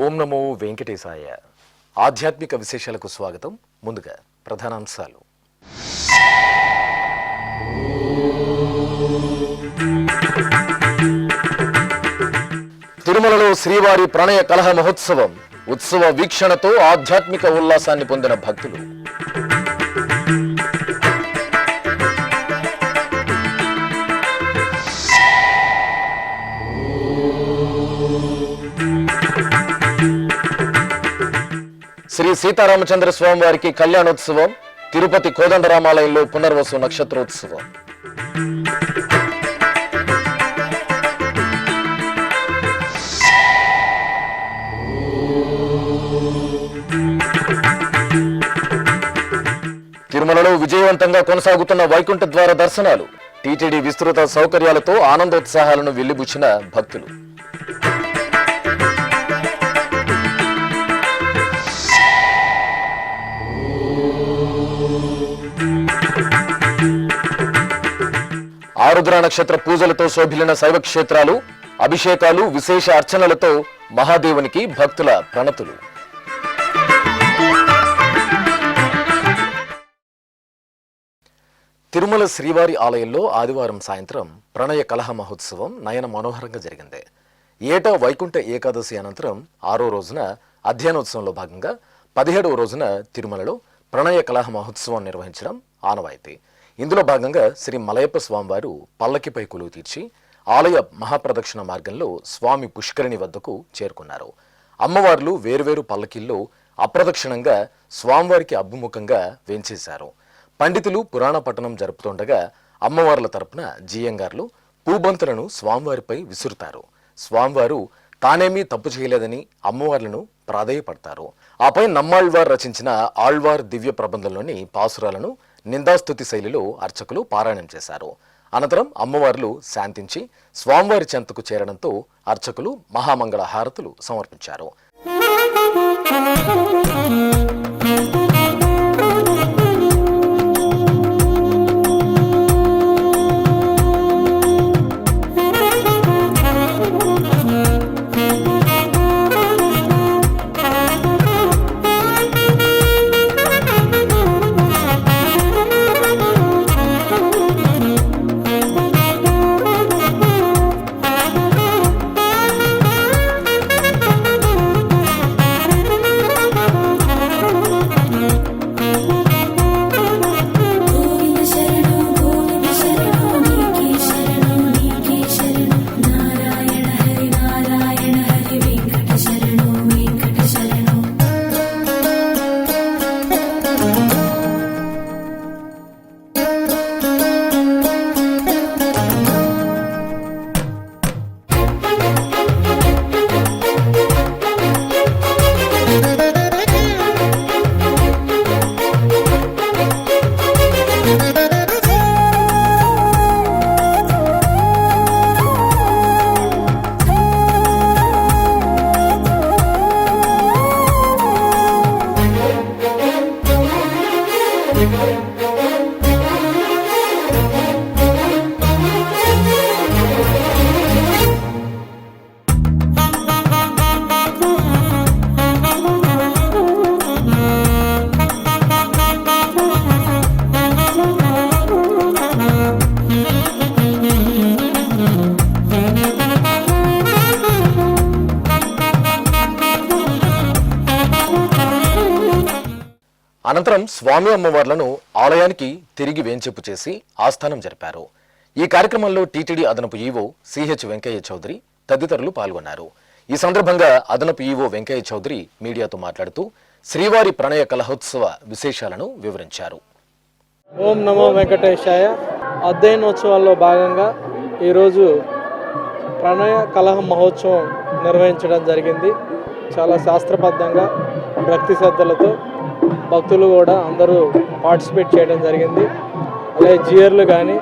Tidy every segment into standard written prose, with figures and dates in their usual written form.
ఓం నమో వెంకటేశాయ. ఆధ్యాత్మిక విశేషాలకు స్వాగతం. ముందుగా ప్రధానాంశాలు. తిరుమలలో శ్రీవారి ప్రణయ కలహ మహోత్సవం. ఉత్సవ వీక్షణతో ఆధ్యాత్మిక ఉల్లాసాన్ని పొందిన భక్తులు. శ్రీ సీతారామచంద్ర స్వామి వారికి కళ్యాణోత్సవం. తిరుపతి కోదండరామాలయంలో పునర్వసు నక్షత్రోత్సవం. తిరుమలలో విజయవంతంగా కొనసాగుతున్న వైకుంఠ ద్వార దర్శనాలు. టీటీడీ విస్తృత సౌకర్యాలతో ఆనందోత్సాహాలను వెల్లిబుచ్చిన భక్తులు. ఆరుద్ర నక్షత్ర పూజలతో శోభిల్లిన శైవ క్షేత్రాలు. అభిషేకాలు, విశేష అర్చనలతో మహాదేవునికి భక్తుల ప్రణతులు. తిరుమల శ్రీవారి ఆలయంలో ఆదివారం సాయంత్రం ప్రణయ కలహ మహోత్సవం నయన మనోహరంగా జరిగింది. ఏటా వైకుంఠ ఏకాదశి అనంతరం 6వ రోజున అధ్యయనోత్సవంలో భాగంగా 17వ రోజున తిరుమలలో ప్రణయ కలహ మహోత్సవం నిర్వహించడం ఆనవాయితీ. ఇందులో భాగంగా శ్రీ మలయప్ప స్వామివారు పల్లకిపై కొలువు తీర్చి ఆలయ మహాప్రదక్షిణ మార్గంలో స్వామి పుష్కరిణి వద్దకు చేరుకున్నారు. అమ్మవార్లు వేర్వేరు పల్లకిల్లో అప్రదక్షిణంగా స్వామివారికి అభిముఖంగా వేంచేశారు. పండితులు పురాణ పఠనం జరుపుతుండగా అమ్మవార్ల తరపున జీయంగార్లు పూబంతులను స్వామివారిపై విసురుతారు. స్వామివారు తానేమీ తప్పు చేయలేదని అమ్మవార్లను ప్రాధేయపడతారు. ఆపై నమ్మాళ్వార్ రచించిన ఆళ్వార్ దివ్య ప్రబంధంలోని పాసురాలను నిందాస్తుతి శైలిలో అర్చకులు పారాయణం చేశారు. అనంతరం అమ్మవార్లు శాంతించి స్వామివారి చెంతకు చేరడంతో అర్చకులు మహామంగళ హారతులు సమర్పించారు. అనంతరం స్వామి అమ్మవార్లను ఆలయానికి తిరిగి వేంచేపు చేసి ఆస్థానం జరిపారు. ఈ కార్యక్రమంలో టీటీడీ అదనపు ఈవో సిహెచ్ వెంకయ్య చౌదరి తదితరులు పాల్గొన్నారు. ఈ సందర్భంగా అదనపు ఈవో వెంకయ్య చౌదరి మీడియాతో మాట్లాడుతూ శ్రీవారి ప్రణయ కలహోత్సవ విశేషాలను వివరించారు. ఓం నమో వెంకటేశాయ. అధ్యయనోత్సవాల్లో భాగంగా ఈరోజు ప్రణయ కలహ మహోత్సవం నిర్వహించడం జరిగింది. చాలా శాస్త్రబద్ధంగా భక్తి శ్రద్ధలతో భక్తులు కూడా అందరూ పార్టిసిపేట్ చేయడం జరిగింది. అలాగే జియర్లు కానీ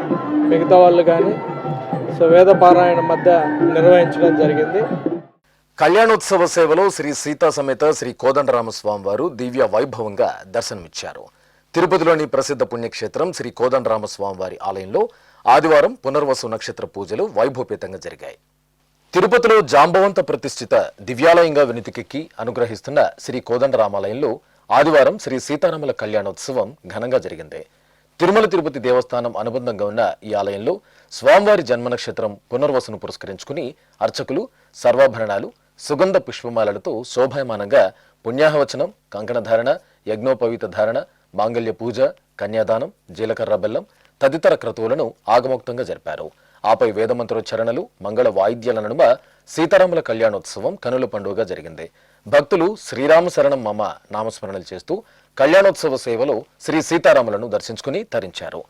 మిగతా వాళ్ళు కానీ వేద పారాయణ మధ్య నిర్వహించడం జరిగింది. కళ్యాణోత్సవ సేవలో శ్రీ సీతా సమేత శ్రీ కోదండరామస్వామి వారు దివ్య వైభవంగా దర్శనమిచ్చారు. తిరుపతిలోని ప్రసిద్ధ పుణ్యక్షేత్రం శ్రీ కోదండరామస్వామి వారి ఆలయంలో ఆదివారం పునర్వసు నక్షత్ర పూజలు వైభవపేతంగా జరిగాయి. తిరుపతిలో జాంబవంత ప్రతిష్ఠిత దివ్యాలయంగా వినుతికెక్కి అనుగ్రహిస్తున్న శ్రీ కోదండరామాలయంలో ఆదివారం శ్రీ సీతారాముల కళ్యాణోత్సవం ఘనంగా జరిగింది. తిరుమల తిరుపతి దేవస్థానం అనుబంధంగా ఉన్న ఈ ఆలయంలో స్వామివారి జన్మ నక్షత్రం పునర్వసును పురస్కరించుకుని అర్చకులు సర్వాభరణాలు సుగంధ పుష్పమాలలతో శోభాయమానంగా పుణ్యాహవచనం, కంకణధారణ, యజ్ఞోపవీత ధారణ, మాంగళ్య పూజ, కన్యాదానం, జీలకర్ర బెల్లం తదితర క్రతువులను ఆగమోక్తంగా జరిపారు. ఆపై వేదమంత్రోచ్చరణలు, మంగళ వాయిద్యాల నడుమ సీతారాముల కళ్యాణోత్సవం కనుల పండుగగా జరిగింది. భక్తులు శ్రీరామ శరణం మమ నామస్మరణలు చేస్తూ కళ్యాణోత్సవ సేవలో శ్రీ సీతారాములను దర్శించుకుని తరించారు.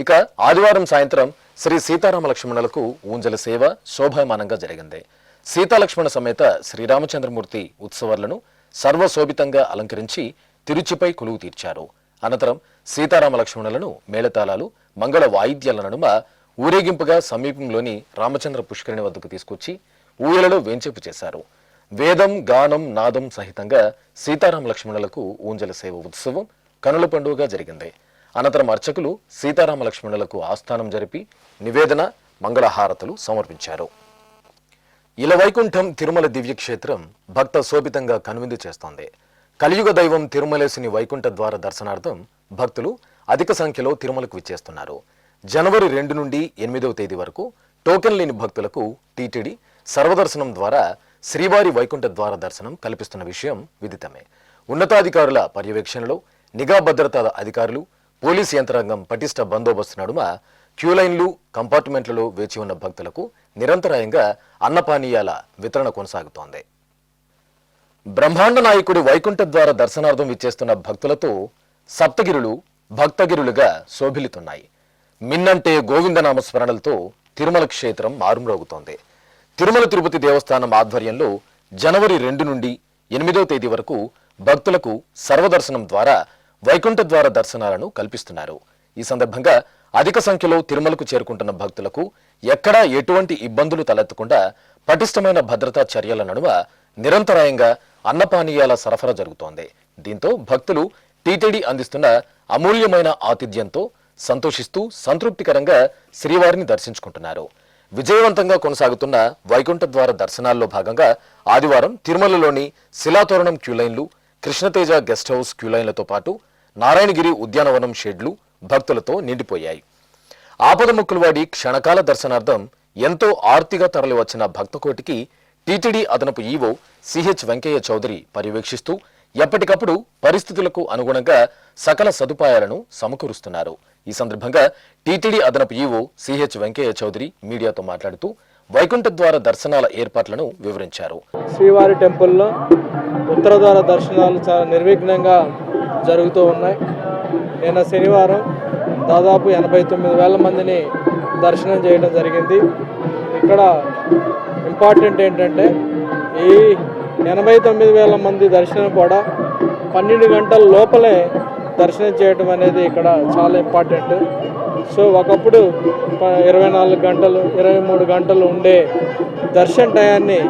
ఇక ఆదివారం సాయంత్రం శ్రీ సీతారామ లక్ష్మణులకు ఊంజల సేవ శోభాయమానంగా జరిగింది. సీతాలక్ష్మణ సమేత శ్రీరామచంద్రమూర్తి ఉత్సవాలను సర్వశోభితంగా అలంకరించి తిరుచిపై కొలువు తీర్చారు. అనంతరం సీతారామ లక్ష్మణులను మేళతాళాలు, మంగళ వాయిద్యాల నడుమ ఊరేగింపుగా సమీపంలోని రామచంద్ర పుష్కరిణి వద్దకు తీసుకొచ్చి ఊయలలో వేంచేపు చేశారు. వేదం, గానం, నాదం సహితంగా సీతారామ లక్ష్మణులకు ఊంజల సేవ ఉత్సవం కనుల పండుగగా జరిగింది. అనంతరం అర్చకులు సీతారామ లక్ష్మణులకు ఆస్థానం జరిపి నివేదన, మంగళహారతులు సమర్పించారు. ఇలవైకుంఠం తిరుమల దివ్యక్షేత్రం భక్త శోభితంగా కనువిందు చేస్తోంది. కలియుగ దైవం తిరుమలేశుని వైకుంఠ ద్వార దర్శనార్థం భక్తులు అధిక సంఖ్యలో తిరుమలకు విచ్చేస్తున్నారు. జనవరి 2 నుండి 8వ తేదీ వరకు టోకెన్ లేని భక్తులకు టీటీడీ సర్వదర్శనం ద్వారా శ్రీవారి వైకుంఠ ద్వార దర్శనం కల్పిస్తున్న విషయం విదితమే. ఉన్నతాధికారుల పర్యవేక్షణలో నిఘా భద్రతా అధికారులు, పోలీసు యంత్రాంగం పటిష్ట బందోబస్తు నడుమ క్యూలైన్లు, కంపార్ట్మెంట్లలో వేచి ఉన్న భక్తులకు నిరంతరాయంగా అన్నపానీయాల వితరణ కొనసాగుతోంది. బ్రహ్మాండ నాయకుడి వైకుంఠ ద్వార దర్శనార్థం విచ్చేస్తున్న భక్తులతో సప్తగిరులు భక్తగిరులుగా శోభిల్లుతున్నాయి. మిన్నంటే గోవిందనామ స్మరణలతో తిరుమల క్షేత్రం మారుమ్రోగుతోంది. తిరుమల తిరుపతి దేవస్థానం ఆధ్వర్యంలో జనవరి 2 నుండి 8వ తేదీ వరకు భక్తులకు సర్వదర్శనం ద్వారా వైకుంఠ ద్వార దర్శనాలను కల్పిస్తున్నారు. ఈ సందర్భంగా అధిక సంఖ్యలో తిరుమలకు చేరుకుంటున్న భక్తులకు ఎక్కడా ఎటువంటి ఇబ్బందులు తలెత్తకుండా పటిష్టమైన భద్రతా చర్యల నడుమ నిరంతరాయంగా అన్నపానీయాల సరఫరా జరుగుతోంది. దీంతో భక్తులు టీటీడీ అందిస్తున్న అమూల్యమైన ఆతిథ్యంతో సంతోషిస్తూ సంతృప్తికరంగా శ్రీవారిని దర్శించుకుంటున్నారు. విజయవంతంగా కొనసాగుతున్న వైకుంఠ ద్వార దర్శనాల్లో భాగంగా ఆదివారం తిరుమలలోని శిలాతోరణం క్యూలైన్లు, కృష్ణతేజ గెస్ట్ హౌస్ క్యూలైన్లతో పాటు నారాయణగిరి ఉద్యానవనం షెడ్లు భక్తులతో నిండిపోయాయి. ఆపదముక్కులవాడి క్షణకాల దర్శనార్థం ఎంతో ఆర్తిగా తరలివచ్చిన భక్తకోటికి టీటీడీ అదనపు ఈవో సిహెచ్ వెంకయ్య చౌదరి పర్యవేక్షిస్తూ ఎప్పటికప్పుడు పరిస్థితులకు అనుగుణంగా సకల సదుపాయాలను సమకూరుస్తున్నారు. ఈ సందర్భంగా టీటీడీ అదనపు ఈవో సిహెచ్ వెంకయ్య చౌదరి మీడియాతో మాట్లాడుతూ వైకుంఠ ద్వార దర్శనాల ఏర్పాట్లను వివరించారు. శ్రీవారి టెంపుల్లో ఉత్తర ద్వార దర్శనాలు చాలా నిర్విఘ్నంగా జరుగుతూ ఉన్నాయి. నిన్న శనివారం దాదాపు 89,000 మందిని దర్శనం చేయడం జరిగింది. ఇక్కడ ఇంపార్టెంట్ ఏంటంటే ఈ 89,000 మంది దర్శనం కూడా 12 గంటల లోపలే దర్శనం చేయడం అనేది ఇక్కడ చాలా ఇంపార్టెంట్. సో ఒకప్పుడు 24 గంటలు 23 గంటలు ఉండే దర్శన టయాన్ని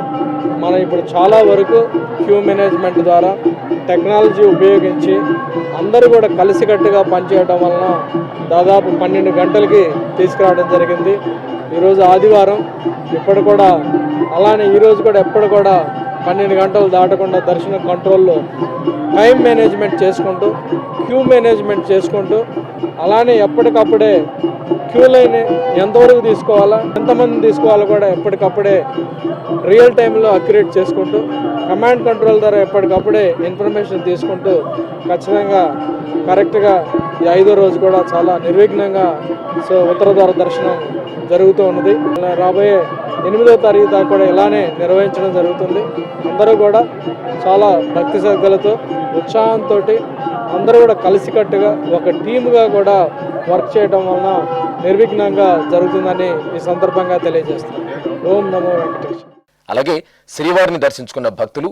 మనం ఇప్పుడు చాలా వరకు క్యూ మేనేజ్మెంట్ ద్వారా టెక్నాలజీ ఉపయోగించి అందరూ కూడా కలిసికట్టుగా పనిచేయడం వలన దాదాపు 12 గంటలకి తీసుకురావడం జరిగింది. ఈరోజు ఆదివారం ఇప్పుడు కూడా అలానే ఈరోజు కూడా ఎప్పుడు కూడా 12 గంటలు దాటకుండా దర్శనం కంట్రోల్లో టైం మేనేజ్మెంట్ చేసుకుంటూ క్యూ మేనేజ్మెంట్ చేసుకుంటూ అలానే ఎప్పటికప్పుడే క్యూ లైన్ ఎంతవరకు తీసుకోవాలా ఎంతమంది తీసుకోవాలో కూడా ఎప్పటికప్పుడే రియల్ టైంలో అక్యురేట్ చేసుకుంటూ కమాండ్ కంట్రోల్ ద్వారా ఎప్పటికప్పుడే ఇన్ఫర్మేషన్ తీసుకుంటూ ఖచ్చితంగా కరెక్ట్గా ఈ 5వ రోజు కూడా చాలా నిర్విఘ్నంగా సో ఉత్తర ద్వార దర్శనం జరుగుతూ ఉన్నది. రాబోయే 8వ తారీఖు దాకా కూడా ఇలానే నిర్వహించడం జరుగుతుంది. అందరూ కూడా చాలా భక్తి శ్రద్ధలతో ఉత్సాహంతో అందరూ కూడా కలిసికట్టుగా ఒక టీముగా కూడా వర్క్ చేయడం వలన నిర్విఘ్నంగా జరుగుతుందని ఈ సందర్భంగా తెలియజేస్తాను. ఓం నమో వెంకటేశ్వర. అలాగే శ్రీవారిని దర్శించుకున్న భక్తులు,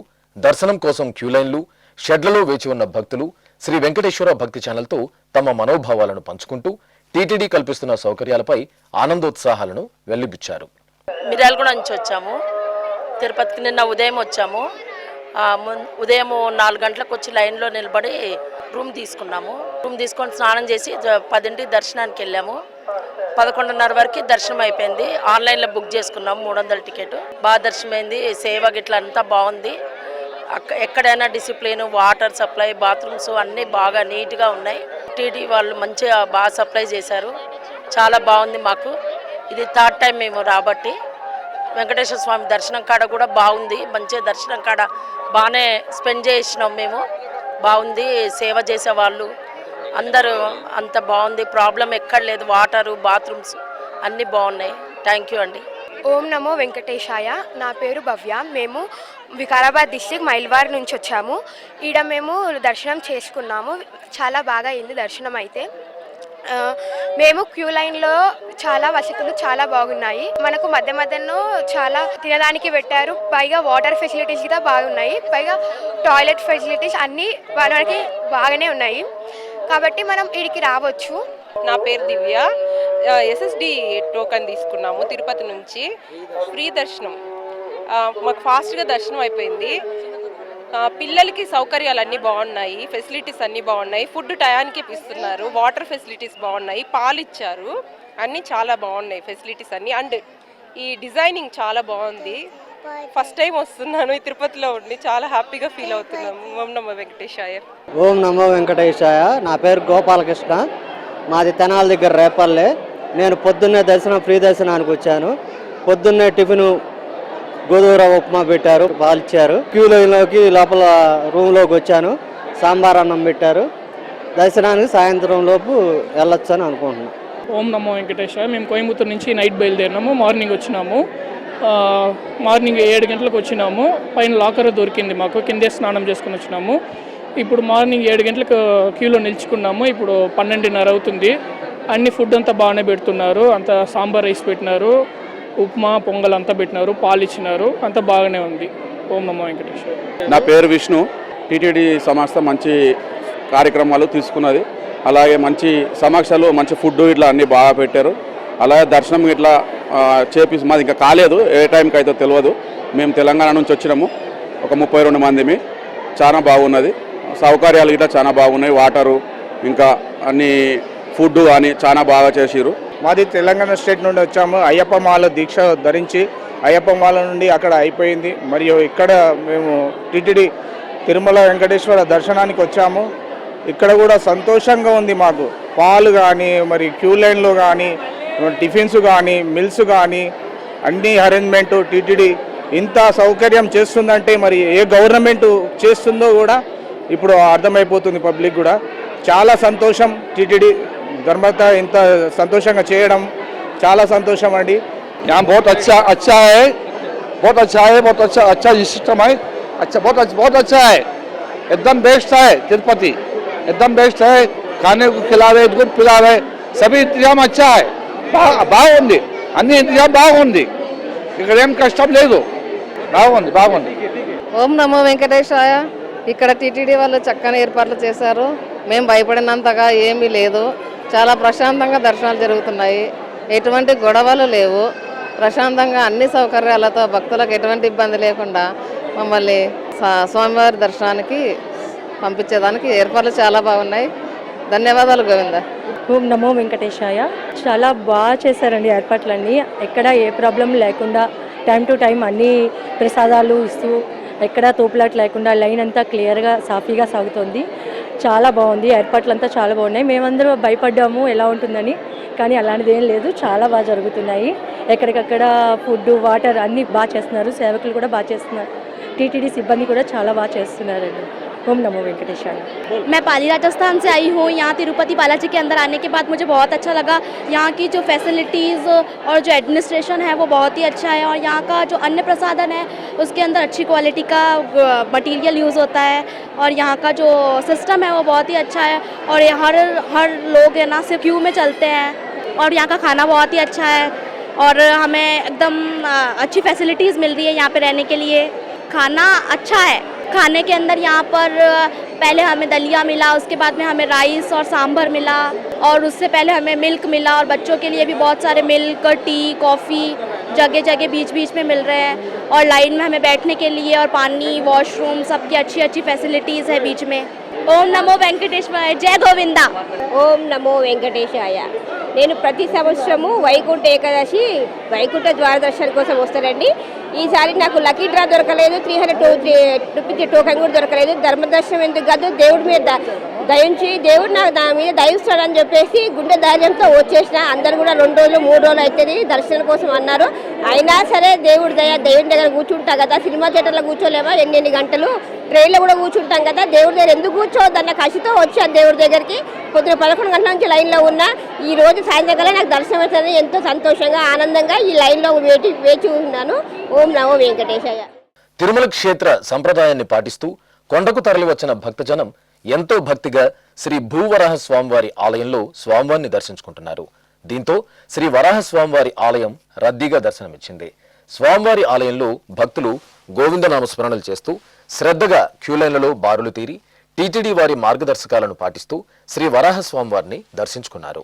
దర్శనం కోసం క్యూలైన్లు, షెడ్లలో వేచి ఉన్న భక్తులు శ్రీ వెంకటేశ్వర భక్తి ఛానల్తో తమ మనోభావాలను పంచుకుంటూ టీటీడీ కల్పిస్తున్న సౌకర్యాలపై ఆనందోత్సాహాలను వెల్లిబుచ్చారు. మిర్యాలగూడ నుంచి వచ్చాము. తిరుపతికి నిన్న ఉదయం వచ్చాము. ఉదయం 4 గంటలకు వచ్చి లైన్లో నిలబడి రూమ్ తీసుకున్నాము. రూమ్ తీసుకొని స్నానం చేసి 10ంటికి దర్శనానికి వెళ్ళాము. 11:30 వరకు దర్శనం అయిపోయింది. ఆన్లైన్లో బుక్ చేసుకున్నాము 300 టికెట్. బాగా దర్శనమైంది. సేవ గిట్ల అంతా బాగుంది. ఎక్కడైనా డిసిప్లిన్, వాటర్ సప్లై, బాత్రూమ్స్ అన్నీ బాగా నీట్గా ఉన్నాయి. టీటీ వాళ్ళు మంచిగా బాగా సప్లై చేశారు. చాలా బాగుంది. మాకు ఇది 3rd టైం మేము రాబట్టి. వెంకటేశ్వర స్వామి దర్శనం కాడ కూడా బాగుంది. మంచిగా దర్శనం కాడ బాగానే స్పెండ్ చేసినాం మేము. బాగుంది. సేవ చేసేవాళ్ళు అందరూ అంత బాగుంది. ప్రాబ్లం ఎక్కడ లేదు. వాటరు, బాత్రూమ్స్ అన్నీ బాగున్నాయి. థ్యాంక్ యూ అండి. ఓం నమో వెంకటేశాయ. నా పేరు భవ్య. మేము వికారాబాద్ డిస్ట్రిక్ట్ మైల్వార్ నుంచి వచ్చాము. ఈడ మేము దర్శనం చేసుకున్నాము. చాలా బాగా అయింది దర్శనం అయితే. మేము క్యూ లైన్లో చాలా వసతులు చాలా బాగున్నాయి. మనకు మధ్య మధ్యలో చాలా తినడానికి పెట్టారు. పైగా వాటర్ ఫెసిలిటీస్ కూడా బాగున్నాయి. పైగా టాయిలెట్ ఫెసిలిటీస్ అన్నీ మనకి బాగానే ఉన్నాయి. కాబట్టి మనం ఇక్కడికి రావచ్చు. నా పేరు దివ్య. ఎస్ఎస్డి టోకెన్ తీసుకున్నాము తిరుపతి నుంచి. ఫ్రీ దర్శనం. మాకు ఫాస్ట్గా దర్శనం అయిపోయింది. పిల్లలకి సౌకర్యాలు అన్నీ బాగున్నాయి. ఫెసిలిటీస్ అన్నీ బాగున్నాయి. ఫుడ్ టయానికి ఇస్తున్నారు. వాటర్ ఫెసిలిటీస్ బాగున్నాయి. పాలు ఇచ్చారు. అన్నీ చాలా బాగున్నాయి ఫెసిలిటీస్ అన్నీ. అండ్ ఈ డిజైనింగ్ చాలా బాగుంది. ఫస్ట్ టైం వస్తున్నాను ఈ తిరుపతిలో ఉండి. చాలా హ్యాపీగా ఫీల్ అవుతున్నాము. ఓం నమో వెంకటేశాయ. ఓం నమో వెంకటేశాయ. నా పేరు గోపాలకృష్ణ. మాది తెనాల దగ్గర రేపల్లె. నేను పొద్దున్నే ఫ్రీ దర్శనానికి వచ్చాను. పొద్దున్నే టిఫిన్ గోధుమ రవ్వ ఉప్మా పెట్టారు, పాలు ఇచ్చారు. క్యూ లైన్లోకి లోపల రూమ్లోకి వచ్చాను. సాంబార్ అన్నం పెట్టారు. దర్శనానికి సాయంత్రం లోపు వెళ్ళొచ్చు అని అనుకుంటున్నాను. ఓం నమో వెంకటేశ్వర. మేము కోయంబత్తూరు నుంచి నైట్ బయలుదేరినాము. మార్నింగ్ వచ్చినాము. మార్నింగ్ 7 గంటలకు వచ్చినాము. పైన లాకర్ దొరికింది మాకు. కిందే స్నానం చేసుకుని వచ్చినాము. ఇప్పుడు మార్నింగ్ 7 గంటలకు క్యూలో నిల్చుకున్నాము. ఇప్పుడు 12:30 అవుతుంది. అన్ని ఫుడ్ అంతా బాగానే పెడుతున్నారు. అంతా సాంబార్ రైస్ పెట్టినారు, ఉప్మా, పొంగల్ అంతా పెట్టినారు, పాలు ఇచ్చినారు. అంతా బాగానే ఉంది. ఓం నమో వెంకటేశ్వర. నా పేరు విష్ణు. టీటీడీ సంస్థ మంచి కార్యక్రమాలు తీసుకున్నది. అలాగే మంచి సమక్షాలు, మంచి ఫుడ్ ఇట్లా అన్నీ బాగా పెట్టారు. అలాగే దర్శనం ఇట్లా చేపి మాది ఇంకా కాలేదు. ఏ టైంకి అయితే తెలియదు. మేము తెలంగాణ నుంచి వచ్చినాము. ఒక 32 మందిమి. చాలా బాగున్నది. సౌకర్యాలు ఇట్లా చాలా బాగున్నాయి. వాటరు ఇంకా అన్ని ఫుడ్ కానీ చాలా బాగా చేసిరు. మాది తెలంగాణ స్టేట్ నుండి వచ్చాము. అయ్యప్ప మాల దీక్ష ధరించి అయ్యప్ప మాల నుండి అక్కడ అయిపోయింది. మరియు ఇక్కడ మేము టీటీడీ తిరుమల వెంకటేశ్వర దర్శనానికి వచ్చాము. ఇక్కడ కూడా సంతోషంగా ఉంది మాకు. పాలు కానీ మరి క్యూ లైన్లో కానీ టిఫిన్స్ కానీ మిల్స్ కానీ అన్ని అరేంజ్మెంట్ టీటీడీ ఇంత సౌకర్యం చేస్తుందంటే మరి ఏ గవర్నమెంట్ చేస్తుందో కూడా ఇప్పుడు అర్థమైపోతుంది పబ్లిక్ కూడా. చాలా సంతోషం టీటీడీ ధర్మత ఇంత సంతోషంగా చేయడం చాలా సంతోషం అండి. यहाँ बहुत अच्छा है, बहुत अच्छा सिस्टम है, बहुत अच्छा है, एकदम बेस्ट है तिरुपति, एकदम बेस्ट है. खाने को खिला रहे, दूध पिला रहे, सभी इंतजाम अच्छा है, బాగుంది, అన్ని ఇంతజాం బాగుంది, ఇక్కడ ఏం కష్టం లేదు, బాగుంది. ఓం నమో వెంకటేశాయ. ఇక్కడ టీటీడీ వాళ్ళు చక్కని ఏర్పాట్లు చేశారు. మేము భయపడినంతగా ఏమీ లేదు. చాలా ప్రశాంతంగా దర్శనాలు జరుగుతున్నాయి. ఎటువంటి గొడవలు లేవు. ప్రశాంతంగా అన్ని సౌకర్యాలతో భక్తులకు ఎటువంటి ఇబ్బంది లేకుండా మమ్మల్ని స్వామివారి దర్శనానికి పంపించేదానికి ఏర్పాట్లు చాలా బాగున్నాయి. ధన్యవాదాలు గోవింద. ఓం నమో వెంకటేశాయ. చాలా బాగా చేశారండి ఏర్పాట్లన్నీ. ఎక్కడ ఏ ప్రాబ్లం లేకుండా టైం టు టైం అన్ని ప్రసాదాలు ఇస్తూ ఎక్కడ తోపులాట్ లేకుండా లైన్ అంతా క్లియర్గా సాఫీగా సాగుతోంది. చాలా బాగుంది. ఏర్పాట్లంతా చాలా బాగున్నాయి. మేమందరూ భయపడ్డాము ఎలా ఉంటుందని, కానీ అలాంటిది ఏం లేదు. చాలా బాగా జరుగుతున్నాయి. ఎక్కడికక్కడ ఫుడ్ వాటర్ అన్నీ బాగా చేస్తున్నారు. సేవకులు కూడా బాగా చేస్తున్నారు. టీటీడీ సిబ్బంది కూడా చాలా బాగా చేస్తున్నారండి. ओम नमो वेंकटेशाय। मैं पाली राजस्थान से आई हूँ। यहाँ तिरुपति बालाजी के अंदर आने के बाद मुझे बहुत अच्छा लगा। यहाँ की जो फैसिलिटीज़ और जो एडमिनिस्ट्रेशन है वो बहुत ही अच्छा है, और यहाँ का जो अन्न प्रसादन है उसके अंदर अच्छी क्वालिटी का मटेरियल यूज़ होता है, और यहाँ का जो सिस्टम है वो बहुत ही अच्छा है, और हर लोग है ना सिर्फ क्यू में चलते हैं, और यहाँ का खाना बहुत ही अच्छा है, और हमें एकदम अच्छी फैसिलिटीज़ मिल रही है यहाँ पे रहने के लिए। खाना अच्छा है। खाने के अंदर यहाँ पर पहले हमें दलिया मिला, उसके बाद में हमें राइस और सांभर मिला, और उससे पहले हमें मिल्क मिला, और बच्चों के लिए भी बहुत सारे मिल्क, टी, कॉफ़ी जगह जगह बीच बीच में मिल रहे हैं, और लाइन में हमें बैठने के लिए और पानी, वॉशरूम, सबकी अच्छी अच्छी फैसिलिटीज़ है बीच में। ओम नमो वेंकटेश्वराय। जय गोविंदा। ఓం నమో వెంకటేశాయ. నేను ప్రతి సంవత్సరము వైకుంఠ ఏకాదశి వైకుంఠ ద్వార దర్శనం కోసం వస్తానండి. ఈసారి నాకు లక్కీ డ్రా దొరకలేదు, 300 రూపీస్ టోకెన్ కూడా దొరకలేదు. ధర్మ దర్శనం ఎందుకు కాదు, దేవుడి మీద దయించి దేవుడు నాకు దాని మీద దయిస్తాడని చెప్పేసి గుండె ధైర్యంతో వచ్చేసిన. అందరు కూడా 2 రోజులు 3 రోజులు అవుతుంది దర్శనం కోసం అన్నారు. అయినా సరే దేవుడి దేవుడి దగ్గర కూర్చుంటా కదా, సినిమా థియేటర్లో కూర్చోలేమా ఎన్ని గంటలు, ట్రైన్లో కూడా కూర్చుంటాం కదా, దేవుడి దగ్గర ఎందుకు కూర్చోవద్దన్న కసితో వచ్చాను దేవుడి దగ్గరికి. పొద్దున 11 గంటల నుంచి లైన్లో ఉన్నా. ఈ రోజు సాయంత్రం కల్లా నాకు దర్శనం అవుతుంది. ఎంతో సంతోషంగా ఆనందంగా ఈ లైన్లో వేచి ఉన్నాను. ఓం నమో వెంకటేశాయ. తిరుమల క్షేత్ర సంప్రదాయాన్ని పాటిస్తూ కొండకు తరలి వచ్చిన భక్తజనం ఎంతో భక్తిగా శ్రీ భూవరాహ స్వామివారి ఆలయంలో స్వామివారిని దర్శించుకుంటున్నారు. దీంతో శ్రీ వరాహ స్వామివారి ఆలయం రద్దీగా దర్శనమిచ్చింది. స్వామివారి ఆలయంలో భక్తులు గోవిందనామ స్మరణలు చేస్తూ శ్రద్ధగా క్యూలైన్లలో బారులు తీరి టీటీడీ వారి మార్గదర్శకాలను పాటిస్తూ శ్రీ వరాహ స్వామివారిని దర్శించుకున్నారు.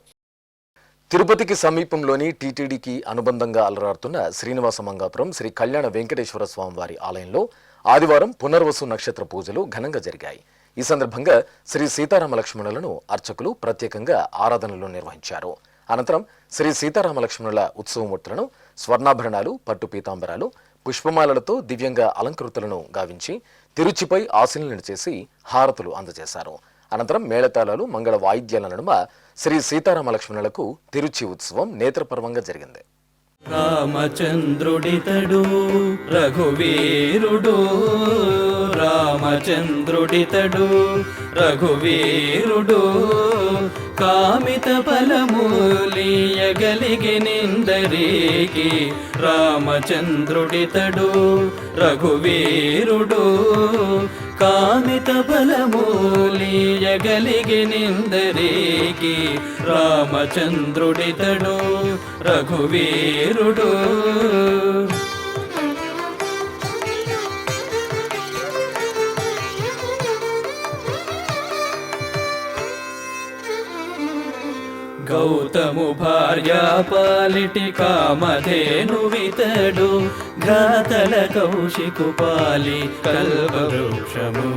తిరుపతికి సమీపంలోని టీటీడీకి అనుబంధంగా అలరారుతున్న శ్రీనివాస మంగాపురం శ్రీ కళ్యాణ వెంకటేశ్వర స్వామివారి ఆలయంలో ఆదివారం పునర్వసు నక్షత్ర పూజలు ఘనంగా జరిగాయి. ఈ సందర్భంగా శ్రీ సీతారామ లక్ష్మణులను అర్చకులు ప్రత్యేకంగా ఆరాధనలు నిర్వహించారు. అనంతరం శ్రీ సీతారామ లక్ష్మణుల ఉత్సవమూర్తులను స్వర్ణాభరణాలు, పట్టు పీతాంబరాలు, పుష్పమాలలతో దివ్యంగా అలంకృతులను గావించి తిరుచిపై ఆశీనులను చేసి హారతులు అందజేశారు. అనంతరం మేళతాళాలు, మంగళ వాయిద్యాల నడుమ శ్రీ సీతారామ లక్ష్మణులకు తిరుచి ఉత్సవం నేత్రపర్వంగా జరిగింది. రామచంద్రుడితడు రఘువీరుడు, రామచంద్రుడితడు రఘువీరుడు, కామిత ఫలమూలియగలిగినిందరికి, రామచంద్రుడితడు రఘువీరుడు, కామిత ఫలమూలియగలిగినిందరికి, రామచంద్రుడితడు రఘువీరుడు. గౌతము భార్య పాలిటి కామధేనువితడు, ఘాతల కౌశికు పాలి కల్పవృక్షము.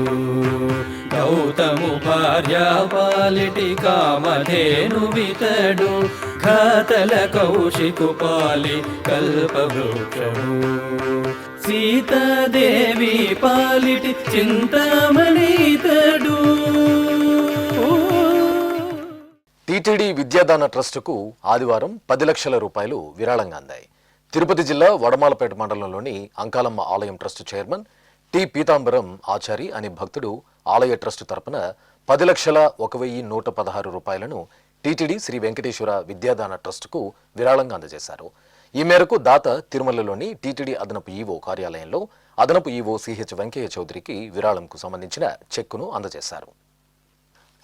గౌతము భార్య పాలిటి కామధేనువితడు, ఘాతల కౌశికు పాలి కల్పవృక్షము. సీతాదేవి పాలిటి చింతామణితడు. టీటీడీ విద్యాదాన ట్రస్టుకు ఆదివారం 10 లక్షల రూపాయలు విరాళంగా అందాయి. తిరుపతి జిల్లా వడమాలపేట మండలంలోని అంకాలమ్మ ఆలయం ట్రస్టు చైర్మన్ టి పీతాంబరం ఆచారి అనే భక్తుడు ఆలయ ట్రస్టు తరపున 10,01,116 రూపాయలను టీటీడీ శ్రీ వెంకటేశ్వర విద్యాదాన ట్రస్టుకు విరాళంగా అందజేశారు. ఈ మేరకు దాత తిరుమలలోని టీటీడీ అదనపు ఈవో కార్యాలయంలో అదనపు ఈవో సిహెచ్ వెంకయ్య చౌదరికి విరాళంకు సంబంధించిన చెక్కును అందజేశారు.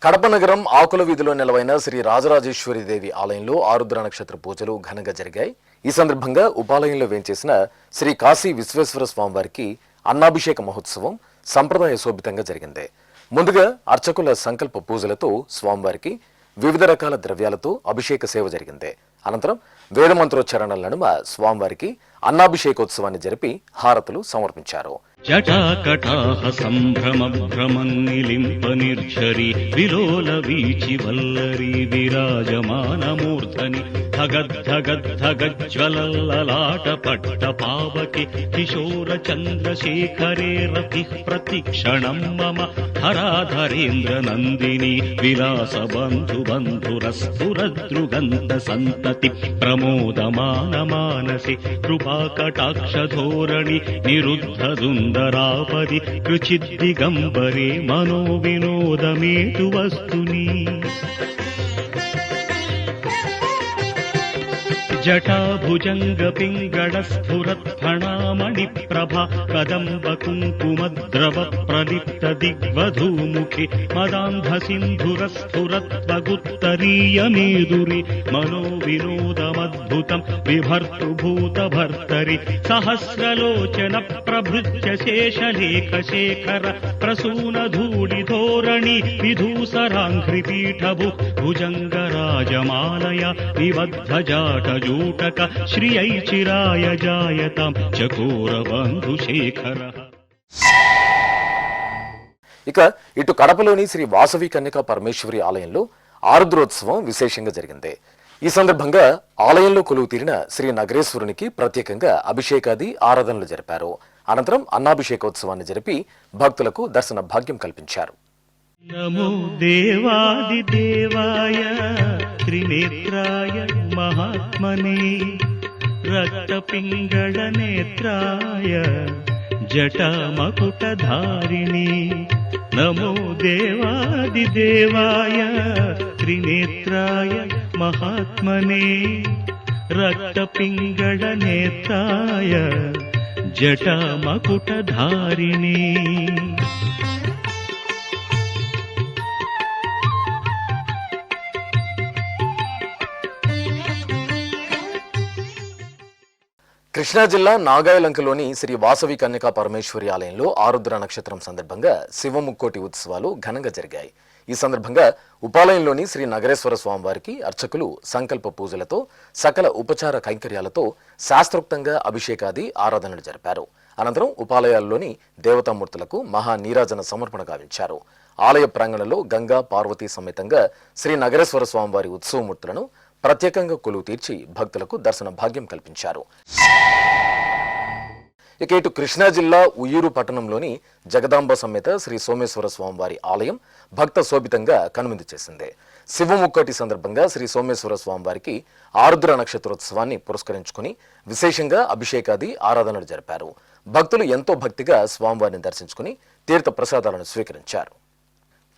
కడప నగరం ఆకుల వీధిలో నెలవైన శ్రీ రాజరాజేశ్వరీదేవి ఆలయంలో ఆరుద్ర నక్షత్ర పూజలు ఘనంగా జరిగాయి. ఈ సందర్భంగా ఉపాలయంలో వేంచేసిన శ్రీ కాశీ విశ్వేశ్వర స్వామివారికి అన్నాభిషేక మహోత్సవం సంప్రదాయ శోభితంగా జరిగింది. ముందుగా అర్చకుల సంకల్ప పూజలతో స్వామివారికి వివిధ రకాల ద్రవ్యాలతో అభిషేక సేవ జరిగింది. అనంతరం వేదమంత్రోచ్చరణల నడుమ స్వామివారికి అన్నాభిషేకోత్సవాన్ని జరిపి హారతులు సమర్పించారు. జటాకటాహ సంభ్రమ భ్రమన్నిలింప నిర్ఝరి విలోల వీచి వల్లరి విరాజమానమూర్ధని ధగద్ధగద్ధగజ్వలల్లలాట పట్ట పావకి కిశోర చంద్రశేఖరే రతి ప్రతిక్షణం మమ హరాధరేంద్ర నందిని విలాస బంధు బంధురస్ఫురదృగంత సంతతి ప్రమోదమాన మానసి కృపాకటాక్ష ధోరణి నిరుద్ధ దుందరాపది కృచిద్దిగంబరే మనో వినోదమేతు వస్తుని జటాభుజంగ పింగళ స్ఫురత్ఫణామణి ప్రభా కదంబ కుంకుమద్రవ ప్రలిప్త దిగ్వధూముఖి మదాంధ సింధుర స్ఫురత్వగుత్తరీయ మేదురి మనో వినోదమద్భుతం విభర్తు భూత భర్తరి సహస్రలోచన ప్రభృత్య శేషలేఖ శేఖర ప్రసూన ధూళి ధోరణి విధూసరాంఘ్రి పీఠభు భుజంగరాజమాలయ విబద్ధ జాటజూటక శ్రియై చిరాయ జాయతాం చకోర బంధుశేఖర. ఇక ఇటు కడపలోని శ్రీ వాసవి కన్యకా పరమేశ్వరి ఆలయంలో ఆరుద్రోత్సవం విశేషంగా జరిగింది. ఈ సందర్భంగా ఆలయంలో కొలువు తీరిన శ్రీ నగరేశ్వరునికి ప్రత్యేకంగా అభిషేకాది ఆరాధనలు జరిపారు. అనంతరం అన్నాభిషేకోత్సవాన్ని జరిపి భక్తులకు దర్శన భాగ్యం కల్పించారు. నమో దేవాది దేవాయ త్రినేత్రాయ మహాత్మనే రక్తపింగళ నేత్రాయ జటామకుటధారిణి నమో దేవాది దేవాయ త్రినేత్రాయ మహాత్మనే రక్తపింగళ నేత్రాయ జటామకుటధారిణి. కృష్ణా జిల్లా నాగాయలంకలోని శ్రీ వాసవి కన్యకా పరమేశ్వరి ఆలయంలో ఆరుద్ర నక్షత్రం సందర్భంగా శివముక్కోటి ఉత్సవాలు ఘనంగా జరిగాయి. ఈ సందర్భంగా ఉపాలయంలోని శ్రీ నగరేశ్వర స్వామివారికి అర్చకులు సంకల్ప పూజలతో సకల ఉపచార కైంకర్యాలతో శాస్త్రోక్తంగా అభిషేకాది ఆరాధనలు జరిపారు. అనంతరం ఉపాలయాల్లోని దేవతామూర్తులకు మహా నీరాజన సమర్పణ గావించారు. ఆలయ ప్రాంగణంలో గంగా పార్వతీ సమేతంగా శ్రీ నగరేశ్వర స్వామివారి ఉత్సవమూర్తులను ప్రత్యేకంగా కొలువు తీర్చి భక్తులకు దర్శన భాగ్యం కల్పించారు. ఇక ఇటు కృష్ణా జిల్లా ఉయ్యూరు పట్టణంలోని జగదాంబ సమేత శ్రీ సోమేశ్వర స్వామివారి ఆలయం భక్త శోభితంగా కనువిందు చేసింది. శివముక్కోటి సందర్భంగా శ్రీ సోమేశ్వర స్వామివారికి ఆరుద్ర నక్షత్రోత్సవాన్ని పురస్కరించుకుని విశేషంగా అభిషేకాది ఆరాధనలు జరిపారు. భక్తులు ఎంతో భక్తిగా స్వామివారిని దర్శించుకుని తీర్థ ప్రసాదాలను స్వీకరించారు.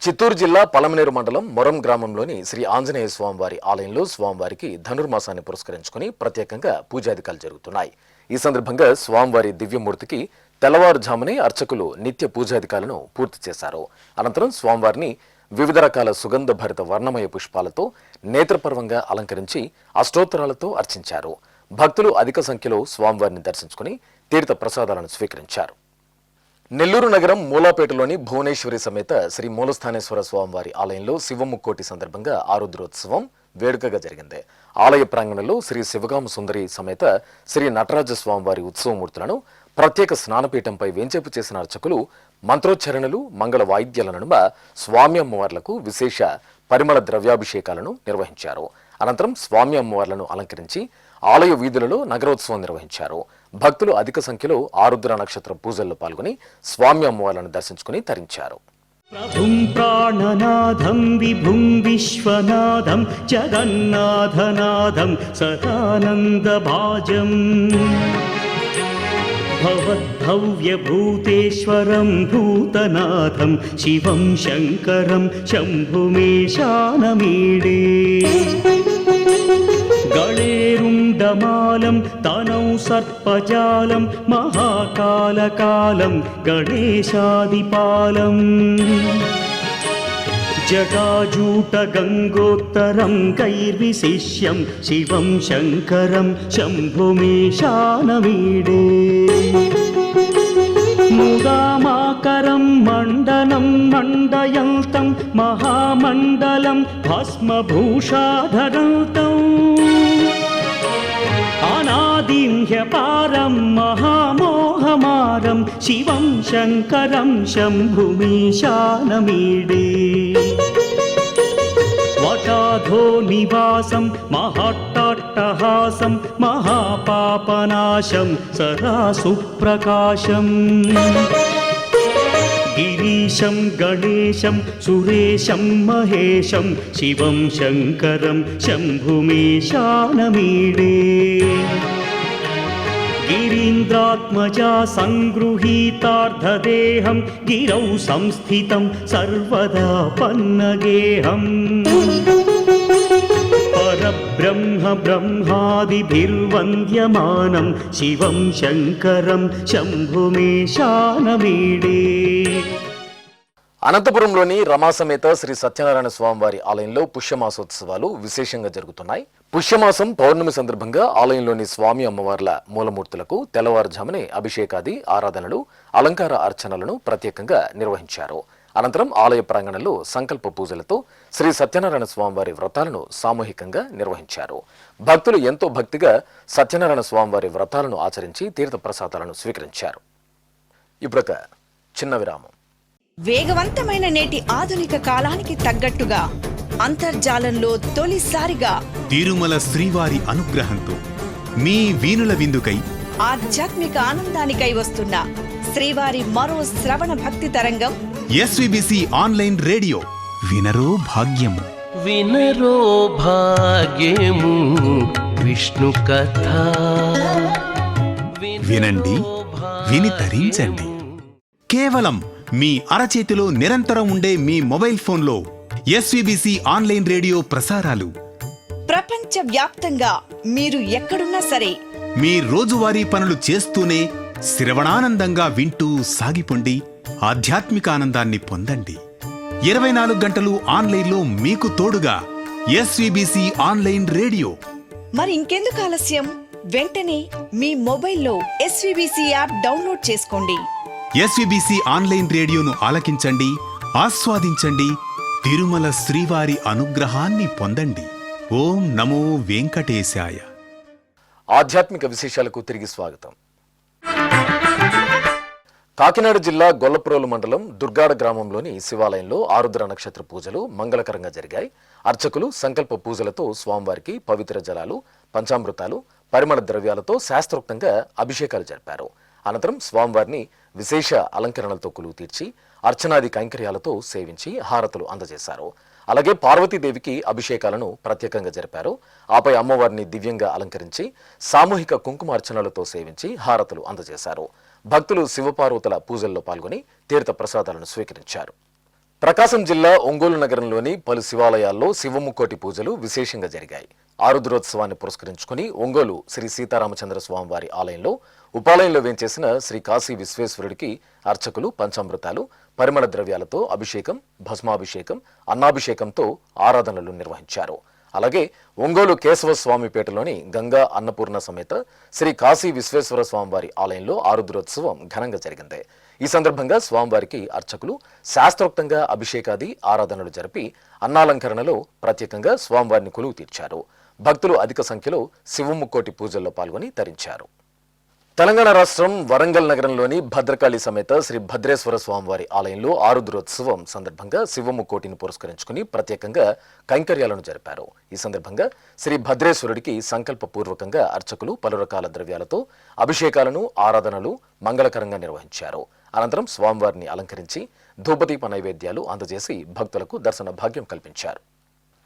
చిత్తూరు జిల్లా పలమనేరు మండలం మొరం గ్రామంలోని శ్రీ ఆంజనేయ స్వామివారి ఆలయంలో స్వామివారికి ధనుర్మాసాన్ని పురస్కరించుకుని ప్రత్యేకంగా పూజాధికాలు జరుగుతున్నాయి. ఈ సందర్భంగా స్వామివారి దివ్యమూర్తికి తెల్లవారుజామునే అర్చకులు నిత్య పూజాధికాలను పూర్తి చేశారు. అనంతరం స్వామివారిని వివిధ రకాల సుగంధ భరిత వర్ణమయ పుష్పాలతో నేత్రపర్వంగా అలంకరించి అష్టోత్తరాలతో అర్చించారు. భక్తులు అధిక సంఖ్యలో స్వామివారిని దర్శించుకుని తీర్థ ప్రసాదాలను స్వీకరించారు. నెల్లూరు నగరం మూలాపేటలోని భువనేశ్వరి సమేత శ్రీ మూలస్థానేశ్వర స్వామివారి ఆలయంలో శివముక్కోటి సందర్భంగా ఆరుద్రోత్సవం వేడుకగా జరిగింది. ఆలయ ప్రాంగణంలో శ్రీ శివగామ సుందరి సమేత శ్రీ నటరాజ స్వామివారి ఉత్సవమూర్తులను ప్రత్యేక స్నానపీఠంపై వేంచేపు చేసిన అర్చకులు మంత్రోచ్చరణలు మంగళ వాయిద్యాల నడుమ స్వామి అమ్మవార్లకు విశేష పరిమళ ద్రవ్యాభిషేకాలను నిర్వహించారు. అనంతరం స్వామి అమ్మవార్లను అలంకరించి ఆలయ వీధులలో నగరోత్సవం నిర్వహించారు. భక్తులు అధిక సంఖ్యలో ఆరుద్ర నక్షత్ర పూజల్లో పాల్గొని స్వామి అమ్మవార్లను దర్శించుకుని తరించారు. ప్రభుం ప్రాణనాథం విభుం విశ్వనాథం జగన్నాథనాథం సదానందభాజం భవద్భవ్యభూతేశ్వరం భూతనాథం శివం శంకరం శంభుమేశానమీడే గళేరుండమాలం తనౌ సర్పజాలం మహాకాలకాలం గణేశాదిపాలం జటాజూటగంగోత్తరం కైర్విశిష్యం శివం శంకరం శంభుమేశానమీడే ముదామాకరం మండనం మండయంతం మహామండలం భస్మభూషాధరంతం అనాదిం హ్యపారం మహామోహమారం శివం శంకరం శంభుమీశానమీడే వటాధో నివాసం మహాట్టాట్టహాసం మహాపాపనాశం సదా సుప్రకాశం గిరీశం గణేశం సురేశం మహేశం శివం శంకరం శంభుమేశానమీడే గిరీంద్రాత్మజా సంగృహీతార్ధదేహం గిరౌ సంస్థితం సర్వదా పన్నగేహం పరబ్రహ్మ బ్రహ్మాదిభిర్వంద్యమానం శివం శంకరం శంభుమేశానమీడే. అనంతపురంలోని రమాసమేత శ్రీ సత్యనారాయణ స్వామివారి ఆలయంలో పుష్యమాసోత్సవాలు విశేషంగా జరుగుతున్నాయి. పుష్యమాసం పౌర్ణమి సందర్భంగా ఆలయంలోని స్వామి అమ్మవార్ల మూలమూర్తులకు తెల్లవారుజామునే అభిషేకాది ఆరాధనలు అలంకార అర్చనలను ప్రత్యేకంగా నిర్వహించారు. అనంతరం ఆలయ ప్రాంగణంలో సంకల్ప పూజలతో శ్రీ సత్యనారాయణ స్వామివారి వ్రతాలను సామూహికంగా నిర్వహించారు. భక్తులు ఎంతో భక్తిగా సత్యనారాయణ స్వామివారి వ్రతాలను ఆచరించి తీర్థ ప్రసాదాలను స్వీకరించారు. ఇప్పుడొక చిన్న విరామం. వేగవంతమైన నేటి ఆధునిక కాలానికి తగ్గట్టుగా అంతర్జాలంలో తొలిసారిగా తిరుమల శ్రీవారి అనుగ్రహంతో మీ వీణుల విందుకై ఆధ్యాత్మిక ఆనందానికై వస్తున్న శ్రీవారి మరో శ్రవణ భక్తి తరంగం ఎస్విబిసి ఆన్లైన్ రేడియో వినరో భాగ్యము. వినరో భాగ్యము విష్ణు కథ వినండి, విని తరించండి. కేవలం మీ అరచేతిలో నిరంతరం ఉండే మీ మొబైల్ ఫోన్లో ఎస్విబిసి ఆన్లైన్ రేడియో ప్రసారాలు ప్రపంచ వ్యాప్తంగా మీరు ఎక్కడున్నా సరే మీ రోజువారీ పనులు చేస్తూనే శ్రవణానందంగా వింటూ సాగిపోండి, ఆధ్యాత్మిక ఆనందాన్ని పొందండి. 24 గంటలు ఆన్లైన్లో మీకు తోడుగా ఎస్విబిసి ఆన్లైన్ రేడియో. మరి ఇంకెందుకు ఆలస్యం? వెంటనే మీ మొబైల్లో ఎస్విబిసి యాప్ డౌన్లోడ్ చేసుకోండి. ఎస్విబిసి ఆన్లైన్ రేడియోను ఆలకించండి, ఆస్వాదించండి, తిరుమల శ్రీవారి అనుగ్రహాన్ని పొందండి. ఓం నమో వెంకటేశాయ. ఆధ్యాత్మిక విశేషాలకు తిరిగి స్వాగతం. కాకినాడ జిల్లా గొల్లప్రోలు మండలం దుర్గాడ గ్రామంలోని శివాలయంలో ఆరుద్ర నక్షత్ర పూజలు మంగళకరంగా జరిగాయి. అర్చకులు సంకల్ప పూజలతో స్వామివారికి పవిత్ర జలాలు, పంచామృతాలు, పరిమళ ద్రవ్యాలతో శాస్త్రోక్తంగా అభిషేకాలు జరిపారు. అనంతరం స్వామివారిని విశేష అలంకరణలతో కొలువు తీర్చి అర్చనాది కైంకర్యాలతో సేవించి హారతులు అందజేశారు. అలాగే పార్వతీదేవికి అభిషేకాలను ప్రత్యేకంగా జరిపారు. ఆపై అమ్మవారిని దివ్యంగా అలంకరించి సామూహిక కుంకుమార్చనలతో సేవించి హారతులు అందజేశారు. భక్తులు శివపార్వతుల పూజల్లో పాల్గొని తీర్థ ప్రసాదాలను స్వీకరించారు. ప్రకాశం జిల్లా ఒంగోలు నగరంలోని పలు శివాలయాల్లో శివముక్కోటి పూజలు విశేషంగా జరిగాయి. ఆరుద్రోత్సవాన్ని పురస్కరించుకుని ఒంగోలు శ్రీ సీతారామచంద్ర స్వామివారి ఆలయంలో ఉపాలయంలో వేంచేసిన శ్రీ కాశీ విశ్వేశ్వరుడికి అర్చకులు పంచామృతాలు, పరిమళ ద్రవ్యాలతో అభిషేకం, భస్మాభిషేకం, అన్నాభిషేకంతో ఆరాధనలు నిర్వహించారు. అలాగే ఒంగోలు కేశవస్వామిపేటలోని గంగా అన్నపూర్ణ సమేత శ్రీ కాశీ విశ్వేశ్వర స్వామివారి ఆలయంలో ఆరుద్రోత్సవం ఘనంగా జరిగింది. ఈ సందర్భంగా స్వామివారికి అర్చకులు శాస్త్రోక్తంగా అభిషేకాది ఆరాధనలు జరిపి అన్నాలంకరణలో ప్రత్యేకంగా స్వామివారిని కొలువు తీర్చారు. భక్తులు అధిక సంఖ్యలో శివముక్కోటి పూజల్లో పాల్గొని తరించారు. తెలంగాణ రాష్ట్రం వరంగల్ నగరంలోని భద్రకాళి సమేత శ్రీ భద్రేశ్వర స్వామివారి ఆలయంలో ఆరుద్రోత్సవం సందర్భంగా శివముకోటిని పురస్కరించుకుని ప్రత్యేకంగా కైంకర్యాలను జరిపారు. ఈ సందర్భంగా శ్రీ భద్రేశ్వరుడికి సంకల్పపూర్వకంగా అర్చకులు పలు రకాల ద్రవ్యాలతో అభిషేకాలను, ఆరాధనలు మంగళకరంగా నిర్వహించారు. అనంతరం స్వామివారిని అలంకరించి ధూపదీప నైవేద్యాలు అందజేసి భక్తులకు దర్శన భాగ్యం కల్పించారు.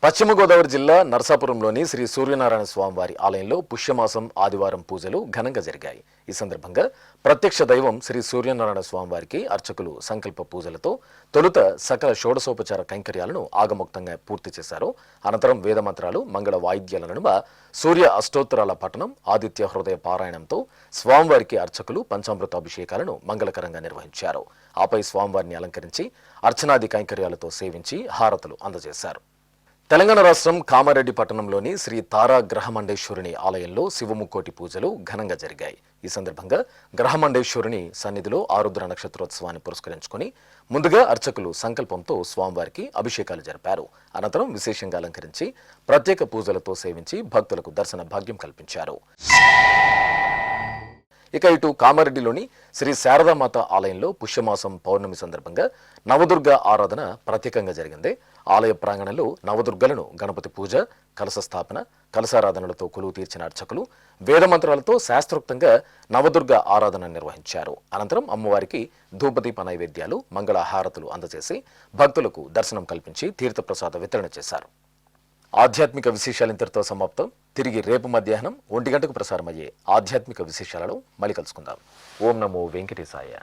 పశ్చిమ గోదావరి జిల్లా నరసాపురంలోని శ్రీ సూర్యనారాయణ స్వామివారి ఆలయంలో పుష్యమాసం ఆదివారం పూజలు ఘనంగా జరిగాయి. ఈ సందర్భంగా ప్రత్యక్ష దైవం శ్రీ సూర్యనారాయణ స్వామివారికి అర్చకులు సంకల్ప పూజలతో తొలుత సకల షోడశోపచార కైంకర్యాలను ఆగమోక్తంగా పూర్తి చేశారు. అనంతరం వేదమంత్రాలు, మంగళ వాయిద్యాల నడుమ సూర్య అష్టోత్తరాల పఠనం, ఆదిత్య హృదయ పారాయణంతో స్వామివారికి అర్చకులు పంచామృత అభిషేకాలను మంగళకరంగా నిర్వహించారు. ఆపై స్వామివారిని అలంకరించి అర్చనాది కైంకర్యాలతో సేవించి హారతులు అందజేశారు. తెలంగాణ రాష్ట్రం కామారెడ్డి పట్టణంలోని శ్రీ తారా గ్రహమండేశ్వరుని ఆలయంలో శివముకోటి పూజలు ఘనంగా జరిగాయి. ఈ సందర్భంగా గ్రహమండేశ్వరుని సన్నిధిలో ఆరుద్ర నక్షత్రోత్సవాన్ని పురస్కరించుకుని ముందుగా అర్చకులు సంకల్పంతో స్వామివారికి అభిషేకాలు జరిపారు. అనంతరం విశేషంగా అలంకరించి ప్రత్యేక పూజలతో సేవించి భక్తులకు దర్శన భాగ్యం కల్పించారు. ఇక ఇటు కామారెడ్డిలోని శ్రీ శారదామాత ఆలయంలో పుష్యమాసం పౌర్ణమి సందర్భంగా నవదుర్గ ఆరాధన ప్రత్యేకంగా జరిగింది. ఆలయ ప్రాంగణంలో నవదుర్గలను గణపతి పూజ, కలశ స్థాపన, కలశారాధనలతో కొలువు తీర్చిన అర్చకులు వేదమంత్రాలతో శాస్త్రోక్తంగా నవదుర్గ ఆరాధన నిర్వహించారు. అనంతరం అమ్మవారికి ధూపదీప నైవేద్యాలు, మంగళ హారతులు అందజేసి భక్తులకు దర్శనం కల్పించి తీర్థప్రసాద వితరణ చేశారు. ఆధ్యాత్మిక విశేషాలు ఇంతటితో సమాప్తం. తిరిగి రేపు మధ్యాహ్నం 1 గంటకు ప్రసారమయ్యే ఆధ్యాత్మిక విశేషాలలో మళ్ళీ కలుసుకుందాం. ఓం నమో వెంకటేశాయ.